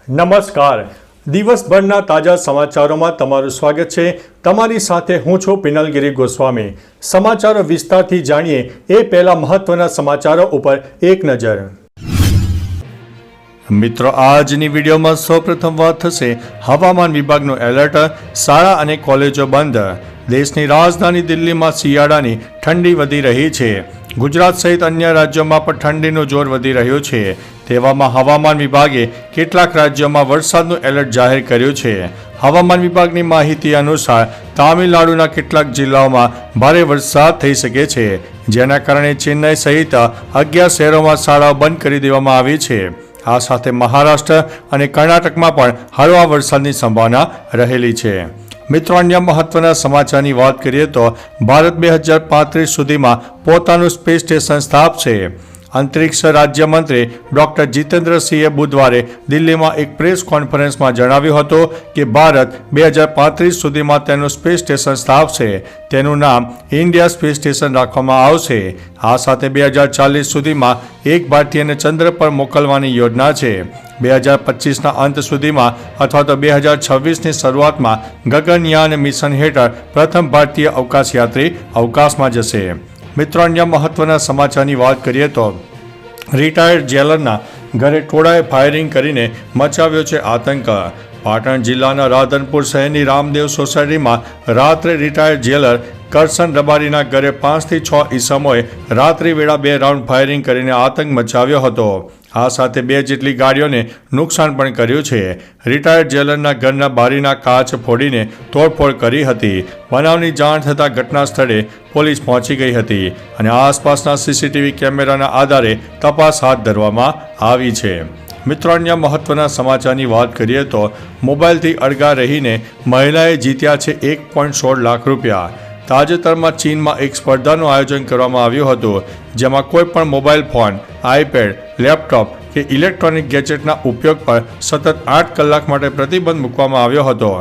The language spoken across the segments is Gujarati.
નમસ્કાર. દિવસભરના તાજા સમાચારોમાં તમારું સ્વાગત છે. તમારી સાથે હું છું પિનલગીરી ગોસ્વામી. સમાચારો વિસ્તારથી જાણીએ એ પહેલા મહત્વના સમાચારો ઉપર એક નજર. મિત્રો, આજની વિડીયોમાં સૌપ્રથમ વાત થશે હવામાન વિભાગનું એલર્ટ. શાળા અને કોલેજો બંધ. દેશની રાજધાની દિલ્હીમાં શિયાળાની ઠંડી વધી રહી છે. ગુજરાત સહિત અન્ય રાજ્યોમાં પણ ઠંડીનું જોર વધી રહ્યું છે. તેવામાં હવામાન વિભાગે કેટલાક રાજ્યોમાં વરસાદનું એલર્ટ જાહેર કર્યું છે. હવામાન વિભાગની માહિતી અનુસાર તામિલનાડુના કેટલાક જિલ્લાઓમાં ભારે વરસાદ થઈ શકે છે, જેના કારણે ચેન્નઈ સહિત 11 શહેરોમાં શાળાઓ બંધ કરી દેવામાં આવી છે. આ સાથે મહારાષ્ટ્ર અને કર્ણાટકમાં પણ હળવા વરસાદની સંભાવના રહેલી છે. મિત્રો, અન્ય મહત્વના સમાચારની વાત કરીએ તો ભારત 2035 સુધીમાં પોતાનું સ્પેસ સ્ટેશન સ્થાપશે. અંતરિક્ષ રાજ્યમંત્રી ડોક્ટર જીતેન્દ્રસિંહે બુધવારે દિલ્હીમાં એક પ્રેસ કોન્ફરન્સમાં જણાવ્યું હતું કે ભારત 2035 સુધીમાં તેનું સ્પેસ સ્ટેશન સ્થાપશે. તેનું નામ ઇન્ડિયા સ્પેસ સ્ટેશન રાખવામાં આવશે. આ સાથે 2040 સુધીમાં એક ભારતીયને ચંદ્ર પર મોકલવાની યોજના છે. 2025ના અંત સુધીમાં અથવા તો 2026ની શરૂઆતમાં ગગનયાન મિશન હેઠળ પ્રથમ ભારતીય અવકાશયાત્રી અવકાશમાં જશે. મિત્રો, અન્ય મહત્વના સમાચારની વાત કરીએ તો રિટાયર્ડ જેલરના ઘરે ટોળાએ ફાયરિંગ કરીને મચાવ્યો છે આતંક. પાટણ જિલ્લાના રાધનપુર શહેરની રામદેવ સોસાયટીમાં રાત્રે રિટાયર્ડ જેલર કરશન રબારીના ઘરે 5 થી 6 ઈસમોએ રાત્રિ વેળા 2 રાઉન્ડ ફાયરિંગ કરીને આતંક મચાવ્યો હતો. આ સાથે 2 જેટલી ગાડીઓને નુકસાન પણ કર્યું છે. રિટાયર્ડ જેલરના ઘરના બારીના કાચ ફોડીને તોડફોડ કરી હતી. બનાવની જાણ થતાં ઘટના સ્થળે પોલીસ પહોંચી ગઈ હતી અને આસપાસના સીસીટીવી કેમેરાના આધારે તપાસ હાથ ધરવામાં આવી છે. મિત્રો, અન્ય મહત્વના સમાચારની વાત કરીએ તો મોબાઈલથી અળગા રહીને મહિલાએ જીત્યા છે 1.16 લાખ રૂપિયા. તાજેતરમાં ચીનમાં એક સ્પર્ધાનું આયોજન કરવામાં આવ્યું હતું, જેમાં કોઈ પણ મોબાઈલ ફોન, આઈપેડ, લેપટોપ કે ઇલેક્ટ્રોનિક ગેજેટના ઉપયોગ પર સતત 8 કલાક માટે પ્રતિબંધ મૂકવામાં આવ્યો હતો,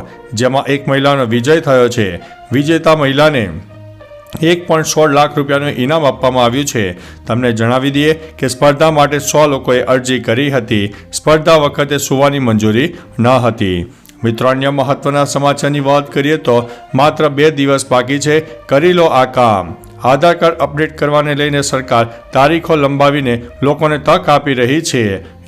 જેમાં એક મહિલાનો વિજય થયો છે. વિજેતા મહિલાને 1.16 લાખ રૂપિયાનું ઇનામ આપવામાં આવ્યું છે. તમને જણાવી દઈએ કે સ્પર્ધા માટે 100 લોકોએ અરજી કરી હતી. સ્પર્ધા વખતે સૂવાની મંજૂરી ન હતી. મિત્રો, અન્ય મહત્વના સમાચારની વાત કરીએ તો માત્ર 2 દિવસ બાકી છે. કરી લો આ કામ. આધાર કાર્ડ અપડેટ કરવાને લઈને સરકાર તારીખો લંબાવીને લોકોને તક આપી રહી છે.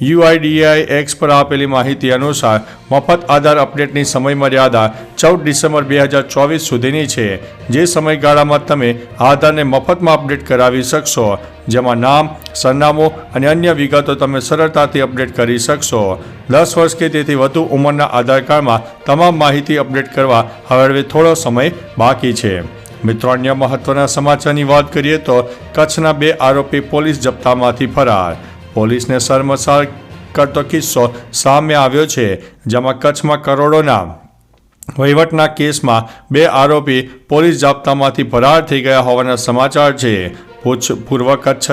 UIDAI એક્સ પર આપેલી માહિતી અનુસાર મફત આધાર અપડેટની સમયમર્યાદા 14 ડિસેમ્બર 2024 સુધીની છે, જે સમયગાળામાં તમે આધારને મફતમાં અપડેટ કરાવી શકશો, જેમાં નામ, સરનામું અને અન્ય વિગતો તમે સરળતાથી અપડેટ કરી શકશો. 10 વર્ષ કે તેથી વધુ ઉંમરના આધાર કાર્ડમાં તમામ માહિતી અપડેટ કરવા હવે થોડો સમય બાકી છે. મિત્રો, અન્ય મહત્વના સમાચારની વાત કરીએ તો કચ્છના 2 આરોપી પોલીસ જપ્તામાંથી ફરાર. પોલીસને શર્મસાર કરતો કિસ્સો સામે આવ્યો છે, જેમાં કચ્છમાં કરોડોના વહીવટના કેસમાં 2 આરોપી પોલીસ જાપ્તામાંથી ફરાર થઈ ગયા હોવાના સમાચાર છે. પૂર્વ કચ્છ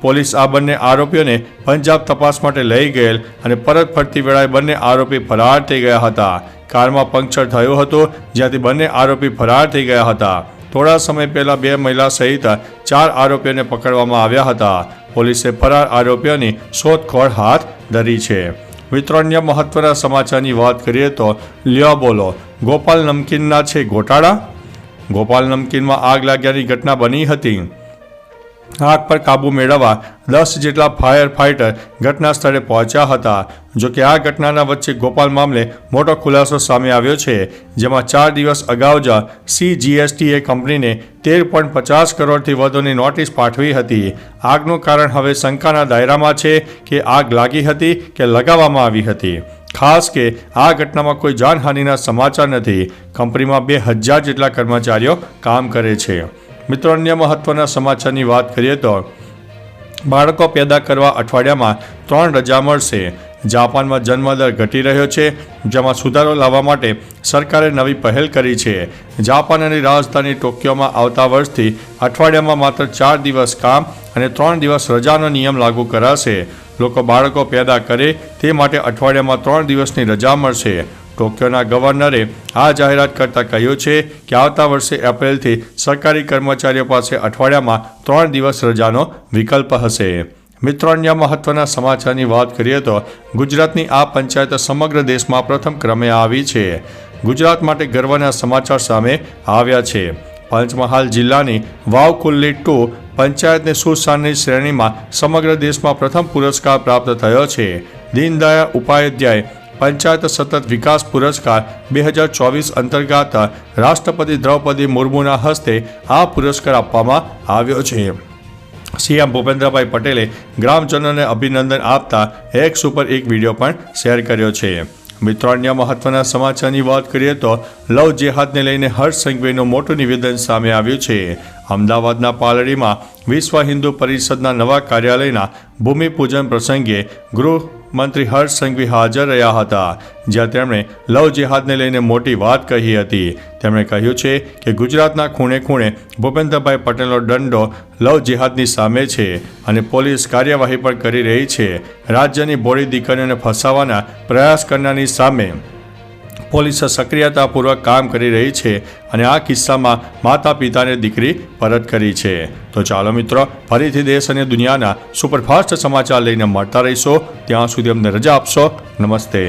પોલીસ આ બંને આરોપીઓને પંજાબ તપાસ માટે લઈ ગયેલ અને પરત ફરતી વેળાએ બંને આરોપી ફરાર થઈ ગયા હતા. કારમાં પંક્ચર થયું હતું, જ્યાંથી બંને આરોપી ફરાર થઈ ગયા હતા. થોડા સમય પહેલા 2 મહિલા સહિત 4 આરોપીઓને પકડવામાં આવ્યા હતા. પોલીસે ફરાર આરોપીઓની શોધખોળ હાથ ધરી છે. મિત્રો, અન્ય મહત્વના સમાચારની વાત કરીએ તો લ્યો બોલો, ગોપાલ નમકીનના છે ગોટાળા. ગોપાલ નમકીનમાં આગ લાગ્યાની ઘટના બની હતી. આગ પર કાબુ મેળવવા 10 જેટલા ફાયર ફાઇટર ઘટના સ્થળે પહોંચ્યા હતા. જોકે આ ઘટનાના વચ્ચે ગોપાલ મામલે મોટો ખુલાસો સામે આવ્યો છે, જેમાં 4 દિવસ અગાઉ જ CGSTએ કંપનીને 13.50 કરોડથી વધુની નોટિસ પાઠવી હતી. આગનું કારણ હવે શંકાના દાયરામાં છે કે આગ લાગી હતી કે લગાવવામાં આવી હતી. ખાસ કે આ ઘટનામાં કોઈ જાનહાનિના સમાચાર નથી. કંપનીમાં 2000 જેટલા કર્મચારીઓ કામ કરે છે. મિત્રો, અન્ય મહત્વના સમાચારની વાત કરીએ તો બાળકો પેદા કરવા અઠવાડિયામાં 3 રજા મળશે. જાપાનમાં જન્મદર ઘટી રહ્યો છે, જેમાં સુધારો લાવવા માટે સરકારે નવી પહેલ કરી છે. જાપાનની રાજધાની ટોક્યોમાં આવતા વર્ષથી અઠવાડિયામાં માત્ર 4 દિવસ કામ અને 3 દિવસ રજાનો નિયમ લાગુ કરાશે. લોકો બાળકો પેદા કરે તે માટે અઠવાડિયામાં 3 દિવસની રજા મળશે. ટોક્યોના ગવર્નરે આ જાહેરાત કરતાં કહ્યું છે કે આવતા વર્ષે એપ્રિલથી સરકારી કર્મચારીઓ પાસે અઠવાડિયામાં 3 દિવસ રજાનો વિકલ્પ હશે. મિત્રો, અન્ય મહત્વના સમાચારની વાત કરીએ તો ગુજરાતની આ પંચાયત સમગ્ર દેશમાં પ્રથમ ક્રમે આવી છે. ગુજરાત માટે ગર્વના સમાચાર સામે આવ્યા છે. પંચમહાલ જિલ્લાની વાવકુલ્લી 2 પંચાયતને સુશાનની શ્રેણીમાં સમગ્ર દેશમાં પ્રથમ પુરસ્કાર પ્રાપ્ત થયો છે. દીનદયાળ ઉપાધ્યાય પંચાયત સતત વિકાસ પુરસ્કાર 2024 અંતર્ગત રાષ્ટ્રપતિ દ્રૌપદી મુર્મુના હસ્તે આ પુરસ્કાર આપવામાં આવ્યો છે. સીએમ ભૂપેન્દ્રભાઈ પટેલે ગ્રામજનોને અભિનંદન આપતા એક ઉપર એક વિડીયો પણ શેર કર્યો છે. મિત્રો, અન્ય મહત્વના સમાચારની વાત કરીએ તો લવ જેહાદને લઈને હર્ષ સંઘવીનું મોટું નિવેદન સામે આવ્યું છે. અમદાવાદના પાલડીમાં વિશ્વ હિન્દુ પરિષદના નવા કાર્યાલયના ભૂમિપૂજન પ્રસંગે ગૃહમંત્રી હર્ષ સંઘવી હાજર રહ્યા હતા, જ્યાં તેમણે લવ જેહાદને લઈને મોટી વાત કહી હતી. તેમણે કહ્યું છે કે ગુજરાતના ખૂણે ખૂણે ભૂપેન્દ્રભાઈ પટેલનો દંડો લવ જેહાદની સામે છે અને પોલીસ કાર્યવાહી પણ કરી રહી છે. રાજ્યની ભોળી દીકરીઓને ફસાવવાના પ્રયાસ કરનારની સામે પોલીસ સક્રિયતાપૂર્વક કામ કરી રહી છે અને આ કિસ્સામાં માતા પિતાને દીકરી પરત કરી છે. તો ચાલો મિત્રો, ફરીથી દેશ અને દુનિયાના સુપરફાસ્ટ સમાચાર લઈને મળતા રહીશો. ત્યાં સુધી અમને રજા આપશો. નમસ્તે.